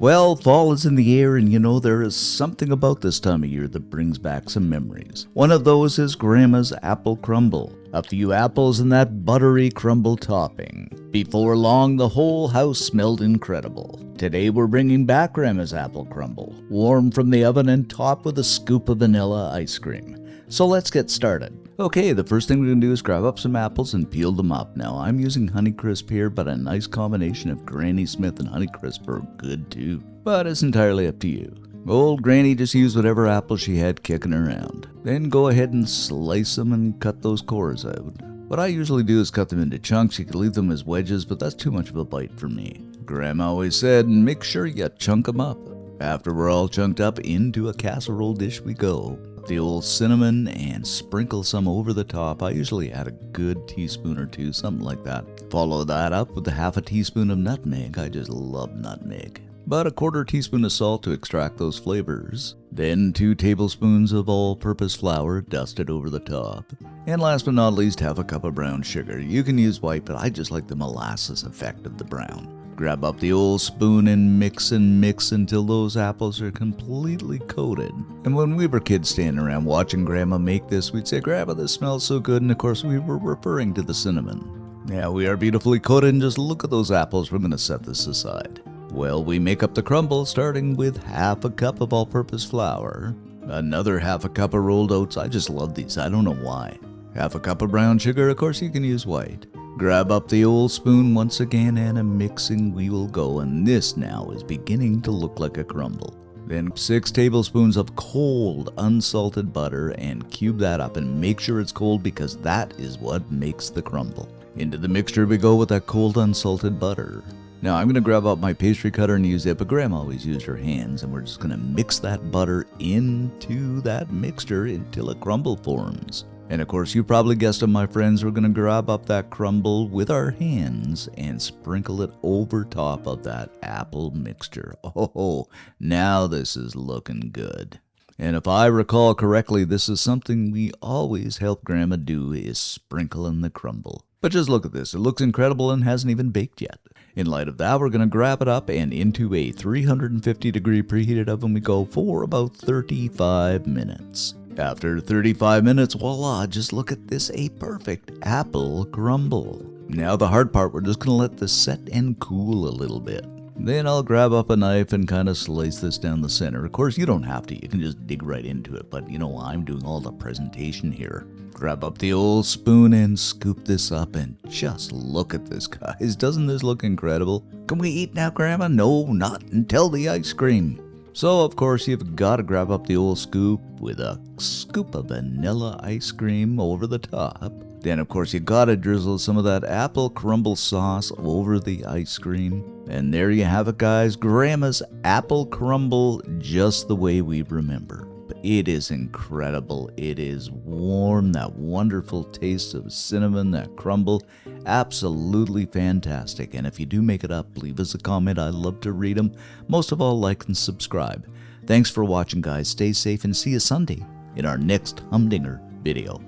Well, fall is in the air, and there is something about this time of year that brings back some memories. One of those is Grandma's Apple Crumble. A few apples and that buttery crumble topping. Before long, the whole house smelled incredible. Today we're bringing back Grandma's Apple Crumble, warm from the oven and topped with a scoop of vanilla ice cream. So let's get started. Okay, the first thing we're going to do is grab up some apples and peel them up. Now, I'm using Honeycrisp here, but a nice combination of Granny Smith and Honeycrisp are good too. But it's entirely up to you. Old Granny just used whatever apple she had kicking around. Then go ahead and slice them and cut those cores out. What I usually do is cut them into chunks. You could leave them as wedges, but that's too much of a bite for me. Grandma always said, make sure you chunk them up. After we're all chunked up, into a casserole dish we go. The old cinnamon and sprinkle some over the top. I usually add a good teaspoon or two, something like that. Follow that up with a half a teaspoon of nutmeg. I just love nutmeg. About a quarter teaspoon of salt to extract those flavors. Then 2 tablespoons of all-purpose flour dusted over the top. And last but not least, half a cup of brown sugar. You can use white, but I just like the molasses effect of the brown. Grab up the old spoon and mix until those apples are completely coated. And when we were kids standing around watching Grandma make this, we'd say, "Grandma, this smells so good," and of course we were referring to the cinnamon. Now we are beautifully coated, and just look at those apples. We're going to set this aside. Well, we make up the crumble starting with half a cup of all-purpose flour, another half a cup of rolled oats. I just love these, I don't know why. Half a cup of brown sugar, of course you can use white. Grab up the old spoon once again, and a mixing we will go, and this now is beginning to look like a crumble. Then 6 tablespoons of cold unsalted butter, and cube that up and make sure it's cold because that is what makes the crumble. Into the mixture we go with that cold unsalted butter. Now I'm going to grab up my pastry cutter and use it, but Grandma always used her hands, and we're just going to mix that butter into that mixture until a crumble forms. And of course, you probably guessed it, my friends, we're going to grab up that crumble with our hands and sprinkle it over top of that apple mixture. Oh, now this is looking good. And if I recall correctly, this is something we always help Grandma do, is sprinkle in the crumble. But just look at this. It looks incredible and hasn't even baked yet. In light of that, we're going to grab it up and into a 350-degree preheated oven we go for about 35 minutes. After 35 minutes, voila, just look at this, a perfect apple crumble. Now the hard part, we're just going to let this set and cool a little bit. Then I'll grab up a knife and kind of slice this down the center. Of course, you don't have to. You can just dig right into it. But I'm doing all the presentation here. Grab up the old spoon and scoop this up, and just look at this, guys. Doesn't this look incredible? Can we eat now, Grandma? No, not until the ice cream. So, of course, you've got to grab up the old scoop with a scoop of vanilla ice cream over the top. Then, of course, you got to drizzle some of that apple crumble sauce over the ice cream. And there you have it, guys. Grandma's Apple Crumble, just the way we remember. It is incredible. It is warm, that wonderful taste of cinnamon, that crumble. Absolutely fantastic. And if you do make it up, leave us a comment. I love to read them. Most of all, like and subscribe. Thanks for watching, guys. Stay safe and see you Sunday in our next Humdinger video.